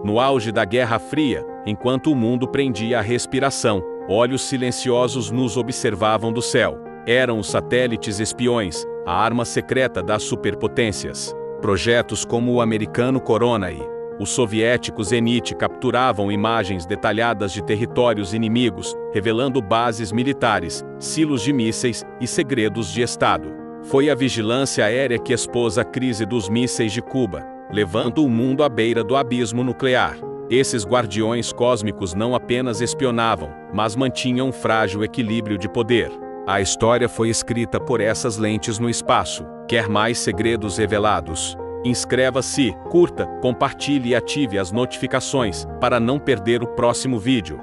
No auge da Guerra Fria, enquanto o mundo prendia a respiração, olhos silenciosos nos observavam do céu. Eram os satélites espiões, a arma secreta das superpotências. Projetos como o americano Corona e o soviético Zenit capturavam imagens detalhadas de territórios inimigos, revelando bases militares, silos de mísseis e segredos de Estado. Foi a vigilância aérea que expôs a crise dos mísseis de Cuba, levando o mundo à beira do abismo nuclear. Esses guardiões cósmicos não apenas espionavam, mas mantinham um frágil equilíbrio de poder. A história foi escrita por essas lentes no espaço. Quer mais segredos revelados? Inscreva-se, curta, compartilhe e ative as notificações para não perder o próximo vídeo.